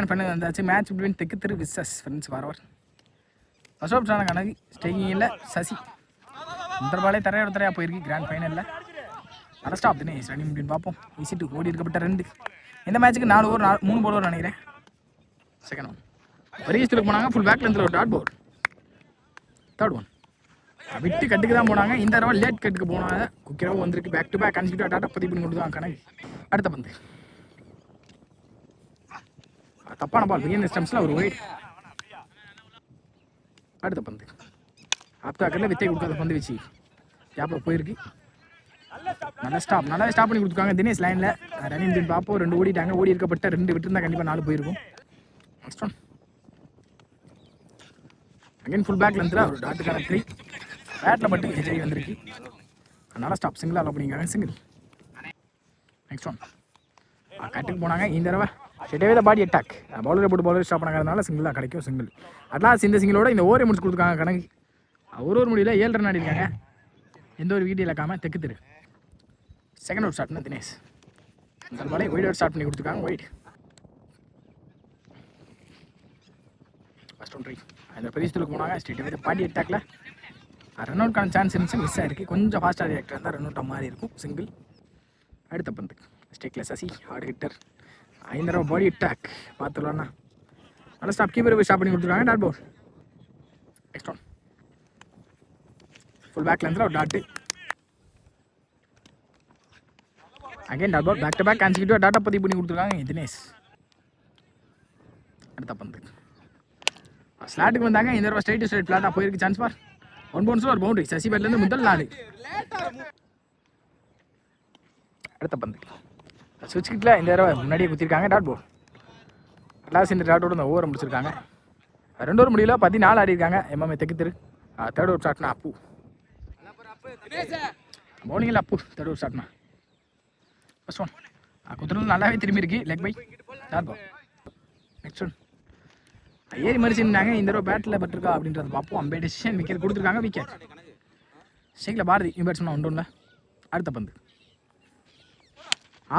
Grand final வந்தாச்சு. Match between Thekkutheru versus friends forever. First of சான கணக்கு ஸ்டேக்கிங்கில் சசி இந்த பாலே தரையாக போயிருக்கு கிராண்ட் ஃபைனலில். நல்ல ஸ்டாப் தினேஷ் ரன்னிங் அப்படின்னு பார்ப்போம். ஈஸி டு ஓடி இருக்கப்பட்ட 2. இந்த மேட்ச்சுக்கு 4 ஓவர் 3 பவுலர் நினைக்கிறேன். செகண்ட் ஒன் பெரிய ஸ்டூலுக்கு போனாங்க. ஃபுல் பேக் லென்த்தில் ஒரு டாட் பவுல். தேர்ட் ஒன் விட்டு கட்டுக்கு தான் போனாங்க. இந்த தடவை லேட் கட்டுக்கு போனாங்க. குக்கிராவும் வந்திருக்கு. Back to back consecutive tata பதிவு பண்ணி கொண்டு தான் கணக்கு. அடுத்த பந்து தப்பான பால். பிகின் ஸ்டம்ஸில் ஒரு வைட். அடுத்த பந்து ஆப்தாக்கரில் வித்தை கொடுக்காத பந்து வச்சு கேப்பில் போயிருக்கு. நல்லா ஸ்டாப் நல்லாவே ஸ்டாப் பண்ணி கொடுத்துருக்காங்க தினேஷ் லைனில். ரன்னிங் பின் பார்ப்போம். 2 ஓடிட்டாங்க. ஓடி இருக்கப்பட்ட 2 விட்டுருந்தா கண்டிப்பாக 4 போயிருக்கும். Next one again full back லென்த்தில் ஒரு டாட்டுக்கான ட்ரை. பேட்டில் மட்டும் ஹெச்ஐ வந்திருக்கு. நல்லா ஸ்டாப் சிங்கிள் அலோ பண்ணிக்காங்க. சிங்கிள். நெக்ஸ்ட் ஒன் கட்டுக்கு போனாங்க. இந்த தடவை ஸ்டேவே பாடி அட்டாக். பவுலரை போட்டு பவுலர் ஸ்டாப் பண்ணாங்கிறதுனால சிங்கிள் தான் கிடைக்கும். சிங்கிள். அட்லாஸ்ட் இந்த சிங்கிளோட இந்த ஓவரை முடிச்சு கொடுத்துருக்காங்க கணக்கு. ஒரு முடியல 7 ரன் ஆடிருக்காங்க. எந்த ஒரு வீடியோ இல்லாமல் தெக்குத்தெரு. செகண்ட் அவுட் ஸ்டார்ட் பண்ண தினேஷ். இந்த பாலே ஒயிட் அவுட் ஸ்டார்ட் பண்ணி கொடுத்துருக்காங்க. ஒயிட். First one try. அந்த பெரிய ஸ்டூலுக்கு போனாங்க. ஸ்டேவே பாடி அட்டாக்ல ரன் அவுட்கான சான்ஸ் இருந்துச்சு. மிஸ் ஆகிருக்கு. கொஞ்சம் ஃபாஸ்ட்டாக ரியாக்டர் இருந்தால் ரன் அவுட்டாக மாறி இருக்கும். சிங்கிள். அடுத்த பந்து ஸ்டேக்கில் சசி ஹார்ட் ஹிட்டர். 5 தடவை பாடி அட்டாக் பார்த்துடலாம்ண்ணா. நல்லா ஸ்டாப் கீப்பர் போய் ஸ்டாப் பண்ணி கொடுத்துருக்காங்க. Dot ball. Next one full back லென்த்தில் ஒரு dot. Again dot ball. Back to back consecutive டாட்டா பதிவு பண்ணி கொடுத்துருக்காங்க தினேஷ். அடுத்த பந்து ஸ்லாட்டுக்கு வந்தாங்க. இந்த தடவை ஸ்ட்ரைட் ஃப்ளாட்டாக போயிருக்கு. சான்ஸ் பார் 1 பவுன்ஸில் ஒரு பவுண்டரி. சசி பேட்லேருந்து முதல் 4. அடுத்த பந்து சுவிட்ச் கிட்டில் இந்த தடவை முன்னாடியே குத்திருக்காங்க. Dot ball. லாஸ்ட் இந்த டாட்டோட இந்த ஓவரை முடிச்சிருக்காங்க. 2 ஓவர் முடியல 14 ஆடிருக்காங்க. எம்எம்ஏ தெக்குத்தெரு. தேர்ட் ஓவர் ஸ்டார்ட்னா அப்பு பவுலிங்கில் அப்பு தேர்ட் ஓவர் ஸ்டார்ட்னா. ஃபர்ஸ்ட் ஒன் குத்துறது நல்லாவே திரும்பி இருக்கு. Leg bye dot ball. Next one ஏறி மறிச்சிருந்தாங்க. இந்த தடவை பேட்டில் பட்டிருக்கா அப்படின்றத பார்ப்போம். அம்பே டெசிஷன் விக்கெட் கொடுத்துருக்காங்க. விக்கெட் ஷேக்கில் பாரதி பேட்ஸ்மேன் ஒன்று. அடுத்த பந்து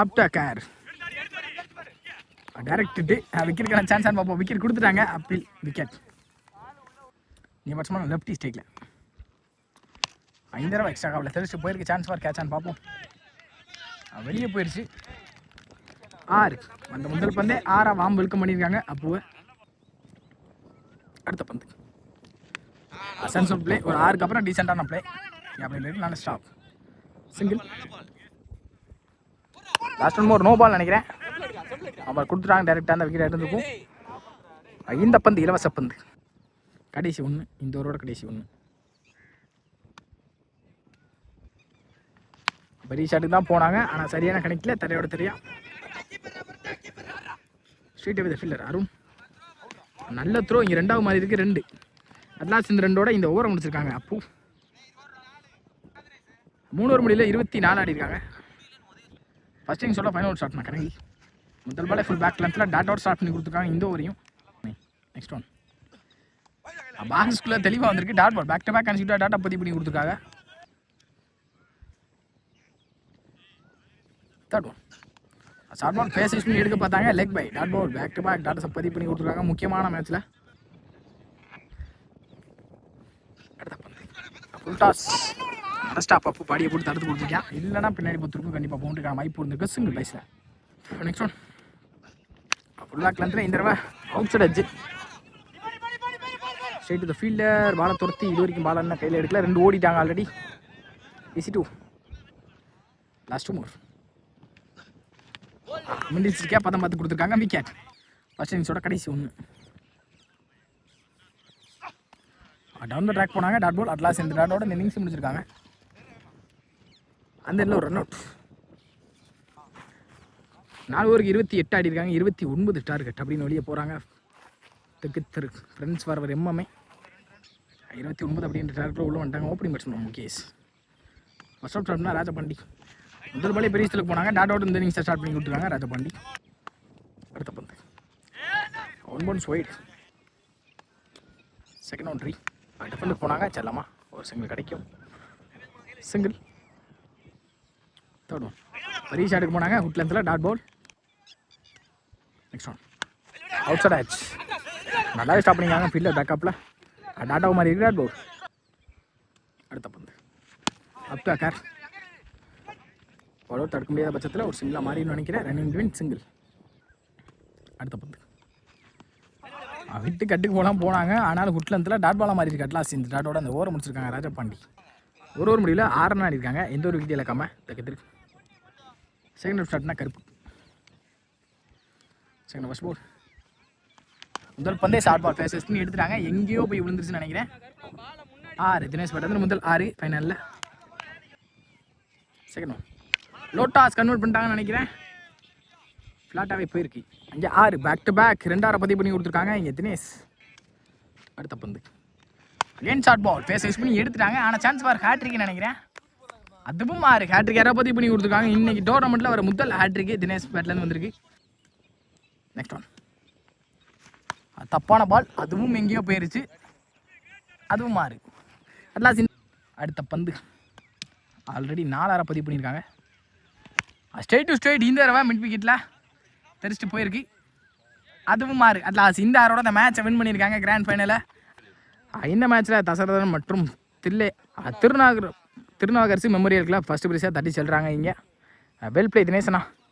ஆப்டா கேர் டைரக்ட் விக்கெட்டுக்கான சான்ஸ் பார்ப்போம். விக்கெட் கொடுத்துட்டாங்க. Appeal wicket. நீ பேட்ஸ்மேன் லெஃப்டி ஸ்டேக்கில் 5 தடவை எக்ஸ்ட்ரா காவில் தெரிச்சு போயிருக்கு. சான்ஸ் ஃபார் கேட்சான்னு பார்ப்போம். வெளியே போயிடுச்சு. 6 அந்த முதல் பந்தே 6 வாம்பு வெல்கம் பண்ணியிருக்காங்க அப்போவே. அடுத்த பந்து சென்ஸ் ஆஃப் பிளே. ஒரு 6க்கு அப்புறம் டீசெண்டான பிளே. அப்படி நல்ல stop. Single. Last one more no ball நினைக்கிறேன். அவர் கொடுத்துட்டாங்க. டேரெக்டாக அந்த விக்கெட் எடுத்துருக்கும். இந்த பந்து இலவச பந்து. கடைசி 1. இந்த ஓவரோட கடைசி 1. பெரிய ஷாட்டுக்கு தான் போனாங்க. ஆனால் சரியான கணக்கில் தரையோட தெரியா. Street with fielder Arun. நல்ல த்ரோ. இங்கே 2வது மாதிரி இருக்குது. 2 அட்லாஸ்ட் இந்த 2ஓட இந்த ஓவரை முடிச்சிருக்காங்க. அப்பு 3 ஓவர் முடியல 24 ஆடிருக்காங்க. ஃபர்ஸ்ட் இன்னிங்ஸோட ஃபைனல் அவுட் ஸ்டார்ட் பண்ண கணக்கு. முதல் பாலே ஃபுல் பேக் லென்த்தில் டாட் அவுட் ஸ்டார்ட் பண்ணி கொடுத்துருக்காங்க இந்த ஓவரையும். நெக்ஸ்ட் ஒன் பாக்ஸ்குள்ளே தெளிவாக வந்திருக்கு. Dot ball. Back to back consecutive tata பதிவு பண்ணி கொடுத்துருக்காங்க. Third one short ball pace use பண்ணி எடுக்க பார்த்தாங்க. Leg bye dot ball. Back to back டாட்டா பதிவு பண்ணி கொடுத்துருக்காங்க முக்கியமான மேட்ச்சில். அடுத்த பந்து ஃபுல் டாஸ். ஸ்டாப் அப்பு பாடியை போட்டு தடுத்து கொடுத்துருக்கேன். இல்லைனா பின்னாடி பொறுத்திருக்கும். கண்டிப்பாக பவுண்டரிக்கான வாய்ப்பு இருந்திருக்கு. சிங்கிள் பைஸில். நெக்ஸ்ட் ஒன் ஃபுல் பேக் லென்த்தில் இந்த தடவை out side edge. Straight to the fielder. பாலை துரத்தி இது வரைக்கும் பால் என்ன கையில் எடுக்கல. 2 ஓடிட்டாங்க ஆல்ரெடி. ஈஸி 2. Last 2 more. மிண்டில்ஸ்க்கே பதம் பார்த்து கொடுத்துருக்காங்க. விக்கெட். ஃபர்ஸ்ட் இன்னிங்ஸோட கடைசி 1. டவுன் த ட்ராக் போனாங்க. Dot ball. அட்லாஸ் இந்த டாட்டோட இந்த இன்னிங்ஸ் முடிச்சிருக்காங்க. அந்த இடத்துல ஒரு ரன் அவுட். 4 ஓவருக்கு 28 ஆடிருக்காங்க. 29 டார்கெட் அப்படின்னு வெளியே போகிறாங்க. தெக்குத்தெரு ஃப்ரெண்ட்ஸ் ஃபார்வர் எம்எம்ஏ 29 அப்படின்ற டார்கெட்டில் உள்ள வந்துட்டாங்க. Opening batsman Mukesh. First out ஸ்டார்ட்னா ராஜபாண்டி. முதல் பாலே பெரிய ஸ்டூலுக்கு போனாங்க. டாட் அவுட் இந்த இன்னிங்ஸை ஸ்டார்ட் பண்ணி கொடுத்துருக்காங்க ராஜபாண்டி. அடுத்த பந்து 1 bounce white. Second one tree. Defend போனாங்க. செல்லமா ஒரு சிங்கிள் கிடைக்கும். சிங்கிள். தேர்ட் ஒன் பெரிய ஷாட்டுக்கு போனாங்க. ஹுட் லென்த்தில் dot ball. Next one out side ஆச்சு. நல்லாவே ஸ்டாப் பண்ணிக்காங்க ஃபீல்டர் பேக்கப்பில். டாட்டாவை மாதிரி இருக்கிறார் போ. அடுத்த பந்து அப் டு கார். தடுக்க முடியாத பட்சத்தில் ஒரு சிங்கிளாக மாறின்னு நினைக்கிறேன். Running between single. அடுத்த பந்து விட்டு கட்டுக்கு போனாங்க. ஆனாலும் ஹுட்லந்தில் டாட் பாலாக மாறி இருக்கு. அட்லாஸ் இந்த டாட்டோட அந்த ஓரம் முடிச்சிருக்காங்க ராஜபாண்டி. ஒரு முடிவில் 6 ரன் ஆடிருக்காங்க. எந்த ஒரு விக்கெட் இழக்காம தக்கத்திற்கு. செகண்ட் ஆஃப் ஸ்டார்ட்னா கருப்பு. செகண்ட் ஃபர்ஸ்ட் போல். முதல் பந்தே ஷார்ட் பால் ஃபேஸஸ் பண்ணி எடுத்துட்டாங்க. எங்கேயோ போய் விழுந்துருச்சுன்னு நினைக்கிறேன். 6 தினேஷ் பட்டத்தில் முதல் 6 ஃபைனலில். செகண்ட் ஒன் லோட்டாஸ் கன்வெர்ட் பண்ணிட்டாங்கன்னு நினைக்கிறேன். ஃப்ளாட்டாகவே போயிருக்கு. 5-6 பேக் டு பேக் 2 பதிவு பண்ணி கொடுத்துருக்காங்க இங்கே தினேஷ். அடுத்த பந்து அகைன் ஷார்ட் பால் ஃபேஸ் பண்ணி எடுத்துட்டாங்க. ஆனால் சான்ஸ் ஃபார் ஹேட்ரிக்னு நினைக்கிறேன். அதுவும் 6 ஹேட்ரிக் 2 பதிவு பண்ணி கொடுத்துருக்காங்க. இன்றைக்கி டோர்னமெண்ட்டில் வர முதல் ஹேட்ரிக்கு தினேஷ் பேட்லேருந்து வந்திருக்கு. நெக்ஸ்ட் ஒன் தப்பான பால், அதுவும் எங்கேயோ போயிருச்சு. அதுவும் 6 அட்லாஸ். அடுத்த பந்து ஆல்ரெடி 4 பதிவு பண்ணியிருக்காங்க. ஸ்ட்ரெயிட் டு ஸ்ட்ரெயிட் இந்த தடவை மிட் விக்கெட்டில் தெரிச்சுட்டு போயிருக்கு. அதுவும் 6 அட்லாஸ். இந்த 6ஓட அந்த மேட்சை வின் பண்ணியிருக்காங்க கிராண்ட் ஃபைனலில். இந்த மேட்ச்சில் தசரதன் மற்றும் திருநாகரசு மெமோரியல் கிளப் ஃபஸ்ட்டு ப்ரைஸாக தட்டி செல்கிறாங்க. இங்கே வெல் பிளே தினேசனா.